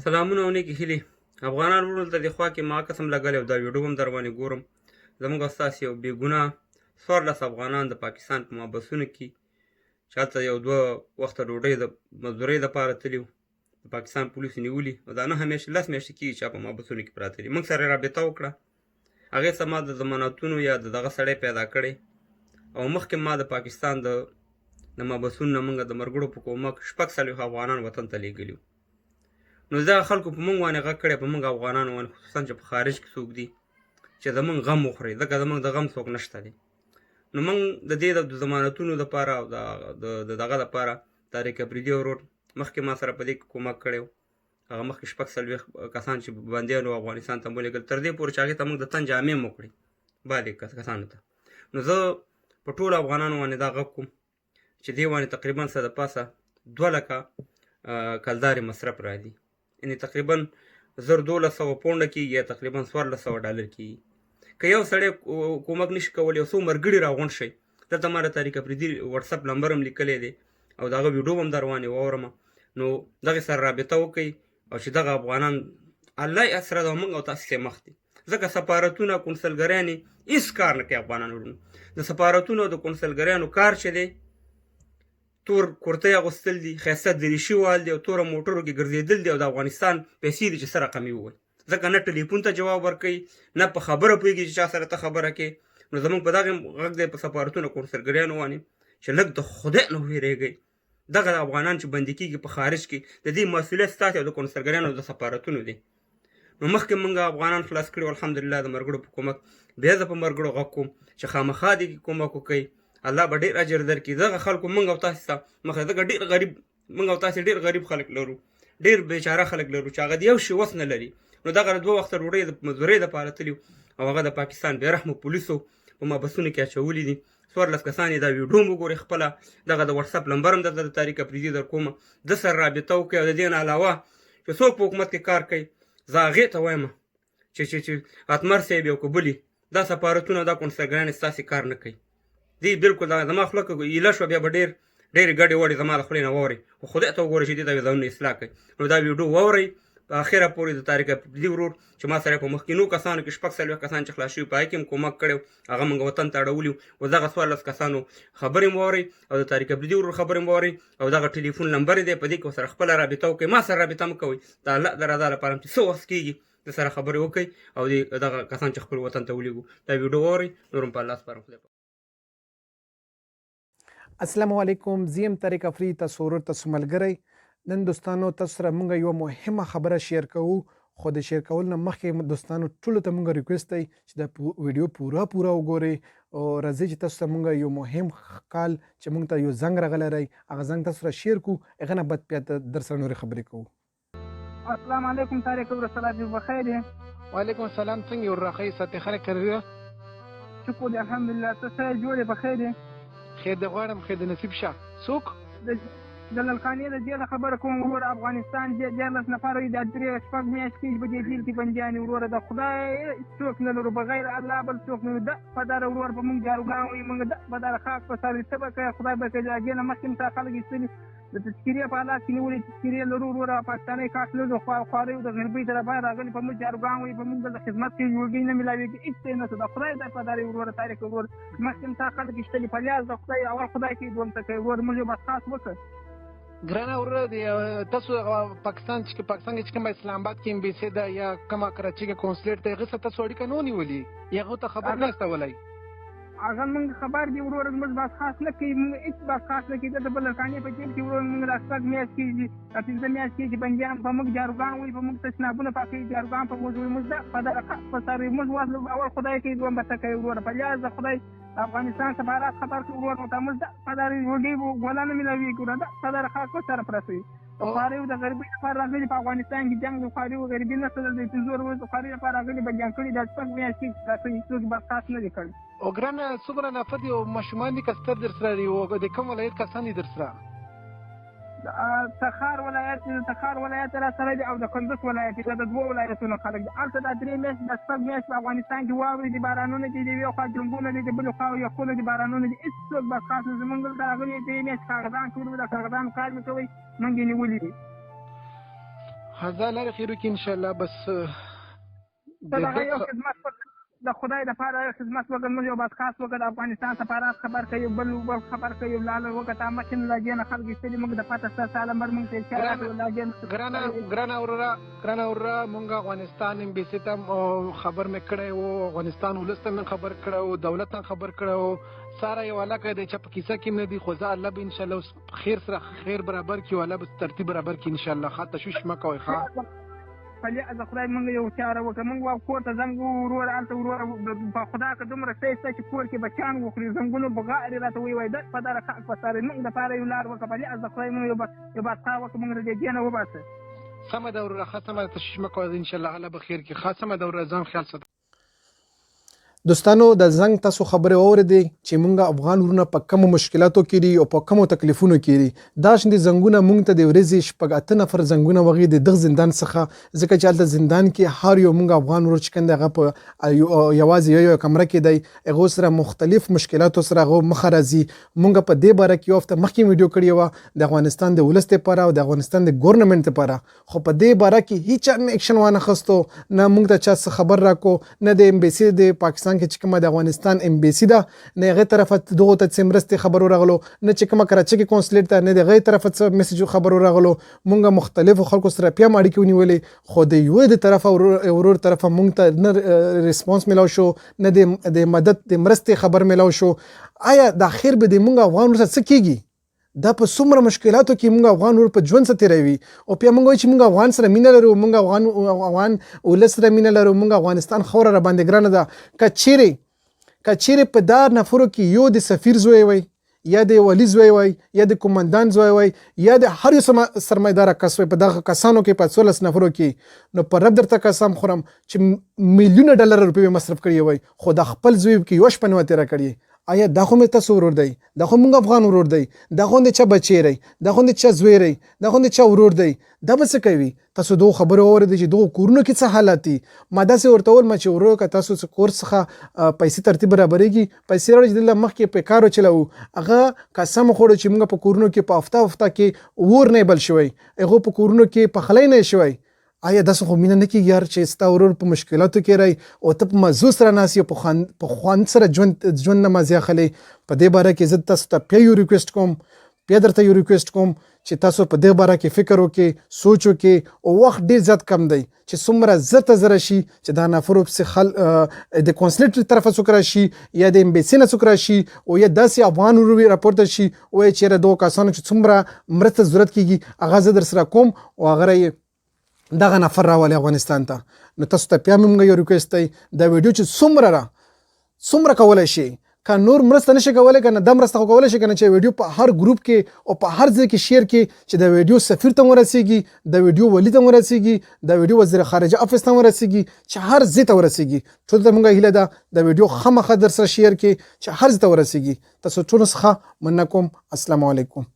سلامونه او نیکې هیلې افغانان وروڼو ته د خوا کې ما قسم لګلی او دا ویډیو هم در باندې ګورم. زموږ او ستاسې یو بېګناه 14 افغانان د پاکستان په محبسونو کې چې هلته یو 2 وخته ډوډۍ د مزدورۍ دپاره تللي وو، د پاکستان پولیسو نیولي او دا 9 میاشتې 10 میاشتې کېږي چې په محبسونو کې پراته دي. موږ سره یې رابطه وکړه، هغې څه ما د ضمانتونو یا د دغه سړی پیدا کړی او مخکې ما د پاکستان د محبسونو نه موږ د مرګړو په کومک 40 افغانان وطن ته لېږلي وو. نو دغه خلکو په موږ باندې غږ کړی، په موږ افغانانو باندې، خصوصا چې په خارج کې څوک دي چې زموږ غم وخوري، ځکه زموږ د غم څوک نشته دی. نو موږ د دې د ضمانتونو دپاره او د دغه دپاره طارق افریدي ورور مخکې ما سره په دې کې کومک کړی و. هغه مخکې 40 کسان چې بندیان وو افغانستان ته مو لېږل، تر دې پورې چې هغې ته موږ د تن جامې هم وکړې بعضې کسانو ته. نو زه په ټولو افغانانو باندې دا غږ کوم چې دې باندې تقریبا څه د پاسه 2 لکه کلدارې مصرف راځي، یعنې تقریبا 1200 پونډه کېږي یا تقریبا 1400 ډالر کېږي. که یو سړی کومک نشي کولی، یو څو ملګري راغونډ شئ، دلته ما د طارق افریدي وټساپ نمبر هم لیکلی دی او د هغه ویډیو هم در باندې واورم. نو دغې سره رابطه وکئ او چې دغه افغانان الله یې اسره ده او موږ او تاسې ته مخ دي، ځکه سفارتونه کونسلګریانې هېڅ کار نه کوي افغانانو وروڼو. د سفارتونو او د کونسلګریانو کار چې دی تور کورتۍ اغوستل دي، ښایسته دریشي وال دي او توره موټرو کې ګرځېدل دي او د افغانستان پیسې دي چې څه رقمې ووایي، ځکه نه ټلیفون ته جواب ورکوي، نه په خبره پوهېږي چې چا سره ته خبره کوې. نو زموږ په دغې غږ دی په سفارتونو کونسلګریانو باندې چې لږ د خدای نه ووېرېږئ. دغه افغانان چې بندي کېږي په خارج کې، د دې مسؤلیت ستاسې او د کونسلګریانو او د سفارتونو دی. نو مخکې موږ افغانان خلاص کړي الحمدلله د مرګړو په کومک. بیا زه په مرګړو غږ کوم چې خامخا دې کومک وکړئ، الله به ډېر اجر درکړي. دغه خلکو موږ او تاسې ته مخه، ځکه ډېر غریب موږ او تاسې ډېر غریب خلک لرو، ډېر بیچاره خلک لرو چې هغه د یو شي وس نه لري. نو دغه 2 وخته ډوډۍ د مزدورۍ دپاره تللي او هغه د پاکستان بې رحمه پولیسو په محبسونو کې اچولي دي. 14 کسان یې دا ویډیو هم وګورئ خپله، دغه د وټساپ نمبر هم درته د طارق افریدي در کومه، ده سره رابطه وکړئ. او د دې نه علاوه چې څوک په حکومت کې کار کوي، زه هغې ته وایم چې اتمر صاحب یو که بلي دا سفارتونه دا کونسلګریان ستاسې کار نه کوي. دی بالکل دا زما خوله که ایله شوه بیا به ډېرې ګډې وډې زما د خولې نه واورئ، خو خدای ته وګورئ چې دې ته ځانونه اصلاح کوئ. نو دا ویډیو واورئ په اخره پورې د طارق افریدي ورور چې ما سره په مخکینو کسانو کې 40 کسان چې خلاص شوي په هغې کې هم کومک کړی و، هغه موږ وطن ته اړولي و. دغه 14 کسانو خبرې مو واورئ او د طارق افریدي ورور خبرې مو واورئ او دغه ټلیفون نمبر دی، په دې کې ورسره خپله رابطه وکړئ. ما سره رابطه مه کوئ، د الله د رضا لپاره چې څه وخت کېږي د سره خبرې وکړئ او دغه کسان چې خپل وطن ته ولېږو دا ویډیو واورئ. نور هم په الله سپارم. خدای السلام علیکم، زیم طارق افریدي تاسو ورور تاسو ملګری. نن دوستانو تاسو سره موږ یوه مهمه خبره شیر کوو، خو د شیر کولو نه مخکې دوستانو ټولو ته موږ ریکویسټ دی چې دا ویډیو پوره وګورئ او راځئ چې تاسو ته موږ یو مهم کال چې موږ ته یو زنګ راغلی دی، هغه زنګ تاسو سره شیر کوو، هغه نه بعد بیا در سره نورې خبرې کوو. السلام علیکم طارق ورور، صلات دې بخیر یې؟ وعلیکم السلام، څنګه یې ورراخی ساتې خلک کرې؟ شکر دی الحمدلله، ته څه جوړ یې؟ بخیر یې؟ خیر دې غواړم، خیر دې نصیب شه. څوک؟ د للخانې د جېله خبره کوم ورور، افغانستان 14 نفر د 3-4 میاشتې کېږي په دې جېل کې بندیان یو وروره. د خدای څوک نه لرو بغیر الله بل څوک نه لرو. ده په داره ورور په موږ جاروګان وایي، موږ ده په داره خاک په سر ته به کوې خدای به کوي. د هغې نه مخکې مو خلک ایستلي د تذکیرې په حالات کې نیولې، تذکیرې لرو وروره، پاکستاني کاک لرو، خواریو د غربۍ طرفه راغلي په موږ جاروګان وایي، په موږ د خدمت کې جوړګۍ نه میلاوېږي، هېڅ شی نشته. د خدای ته په داره وروره طارق ورور مخکې مو خلک ایستلي په لیاز د خدای، اول خدای کوي دوم ته کوي ورور. موږ یې بس خاص وکړه ګرانه وروره. تاسو پاکستان کې چې کومه اسلام آباد کې امبیسي ده یا کومه کراچي کې کونسلیټ ده، هغې سره تاسو اړیکه نه ونیولې؟ هغو ته خبر نه استولی؟ هغه موږ خبر دي ورور، موږ بس خاص نه کوي، موږ هېڅ بس خاص نه کوي. دلته په للخانې په جیل کې ورور موږ 10 میاشت کېږي، 15 میاشت کېږي بندیان په موږ جاروګان وایي، په موږ تشنابونه پاکوي، جاروګان په موږ وایي. موږ ده په دغه خاص په سر موږ وصل اول خدای کوي دوم به ته کوي ورور. په لیاز د خدای افغانستان سفارت خبر کړي ورور ته موږ ده په دغه روډۍ ګوله نه میلاوېږي ورور. ده په دغه خاص په سره پرته وي. خواریو د غربۍ لپاره راغلي په افغانستان کې جنګ د خواریو غربي نشته، د 15 ورځو د خوارۍ لپاره راغلي بندیان کړي، د 6 میاشتې پراته وي، څوک بس خاص نه دي کړي. او ګرانه څومره نفر دي او ماشومان دي که ستر در سره دي او د کوم ولایت کسان دي در سره؟ تخار ولایت را سره دي او د کندز ولایت د 2 ولایتونو خلک دي. هلته دا 3 میاشتې د 6 میاشتې په افغانستان کې واورې دي، بارانونه دي، د یوې خوا جنګونه دي، د بلې خوا یخونه دي، بارانونه دي، هېڅ څوک بس خاص نه. زموږ دلته راغلي 3 میاشتې کاغذان ټول د کاغذان کار مې کوئ، موږ یې نیولي دي. هزار لارې خیر وکړي انشاءالله. بس ته دغه یو خدمت د خدای دپاره یو خدمت وکړه، موږ یو بس خاص وکړه، د افغانستان سفارت خبر کوي، بل خبر کوي، لاله وکړه تا مخکې نه لا دې نه خلک ایستلي، موږ د پته سر ساله مر موږ ته اشاره راکړه لا دې نه ګرانه وراره مونږ افغانستان امبیسي ته خبر مې کړی و، افغانستان ولس ته مې خبر کړی و، دولت ته خبر کړی و. ساره یو هلکه دی چې په کیسه کې مې دی، خو زه الله به انشاءالله خیر سره خیر برابر کړي، الله به ترتیب برابر کړي انشاءالله. ښه تشویش مه کوئ. ښه فلې د خدای موږ یو چاره وکړه، موږ کور ته زنګ وروره هلته وروره په خدا که دومره ښه شته چې کور کې بچیان وخوري، زنګونو بغاړې راته ووایي د په دغه خاک په سارې موږ دپاره یو لار وکړه. فلې د خدای موږ یو بادخوا وکړه، موږ د دې نه وباسه. سمه ده وراره، ښه سمه ده، تشویش مه کوئ انشاءالله الله به خیر کړي. ښه سمه ده وراره، ځان خیال ساته. دوستانو د زنګ تاسو خبره واورېدې چې مونږ افغان ورونه په کومو مشکلاتو کې دي او په کومو تکلیفونو کې دي. دا شندې زنګونه مونږ ته د ورځې شپږ اته نفر زنګونه وغي د دغه زندان څخه، ځکه چې هلته زندان کې هر یو مونږ افغان ورور چې کوم دی هغه په یوازې یو کمره کې دی، هغو سره مختلف مشکلاتو سره هغه مخه راځي. مونږ په دې باره کې یو هفته مخکې ویډیو کړې وه د افغانستان د ولس دپاره او د افغانستان د ګورنمنټ دپاره، خو په دې باره کې هیچا نه اکشن وانه خستو، نه مونږ ته چا څه خبر راکو، نه د امبیسي د پاکستان کې چې کومه د افغانستان امبیسي ده نه هغې طرفه دغو ته څه مرستې خبر ورغلو، نه چې کومه کراچۍ کې کونسلیټ ده نه د هغې طرفه څه میسج خبر ورغلو. مونږ مختلفو خلکو سره بیا هم اړیکې ونیولې، خو د یوې د طرفه ورور طرفه مونږ ته نه ریسپانس میلاو شو، نه د مدد د مرستې خبر میلاو شو. آیا د اخر به د مونږ افغان ورور سره څه کیږي؟ دا په څومره مشکلاتو کې مونږ افغان ور په ژوند سره تیروي، او بیا مونږ وایي چې مونږ افغان سره مینه لرو، مونږ افغان ولس سره مینه لرو، مونږ افغانستان خوره را باندې ګرانه ده. که چیرې په دا نفرو کې یو د سفیر زوی وای، یا د ولی زوی وای، یا د کومندان زوی وای، یا د هر یو سرمایدار کس وای، په دغه کسانو کې په 14 نفرو کې، نو په رب درته قسم خورم چې میلیونه ډالر روپۍ مصرف کړي وای، خو د خپل زوی کې یو شپه نه تیره کړي. آیا دا خو مې تاسو ورور دی؟ دا خو مونږ افغان ورور دی؟ دا خو د چا بچی دی؟ دا خو د چا زوی دی؟ دا خو د چا ورور دی؟ دا به څه کوي؟ تاسو دغه خبرې واورېدې چې دغو کورونو کې څه حالات دي. ما داسې ورته وویل چې ورور که تاسو څه کور څخه پیسې ترتیب برابرېږي، پیسې راوړئ چې دلته مخکې په کار وچلوو. هغه قسم وخوړو چې مونږ په کورونو کې په هفته کې اور نه بل شوی، هغو په کورونو کې پخلی نه شوی. آیا داسې خو مینه نه کېږي یار چې ستا ورور په مشکلاتو کې رای او ته په مزو سره ناست یې، په خوند سره ژوند نه مزې اخلې؟ په دې باره کې زه تاسو ته بیا یو ریکویسټ کوم، بیا درته یو ریکویسټ کوم چې تاسو په دې باره کې فکر وکړئ، سوچ وکړئ، او وخت ډېر زیات کم دی چې څومره زر ته زره شي چې دا نفرو پسې د کونسلیټ طرفه څوک راشي یا د امبیسي نه څوک راشي، او یا داسې افغان ورور راپورته شي وایي چې یاره دغو کسانو چې څومره مرسته ضرورت کېږي هغه زه در سره کوم، او هغه یې دغه نفر راولي افغانستان ته. نو تاسو ته بیا موږ یو ریکویسټ دی، دا ویډیو چې څومره کولی شي، که نور مرسته نشي کولی که نه دا مرسته خو کولی شي که نه، چې ویډیو په هر ګروپ کې او په هر ځای کې شیر کې، چې دا ویډیو سفیر ته ورسیږي، دا ویډیو ولی ته ورسیږي، دا ویډیو وزیر خارجه افیس ته ورسیږي، چې هر ځای ته ورسیږي. ټول ته موږ هیله ده دا ویډیو خامخا در سره شیر کې چې هر ځای ته ورسیږي. تاسو ټولو څخه مننه کوم. السلام علیکم.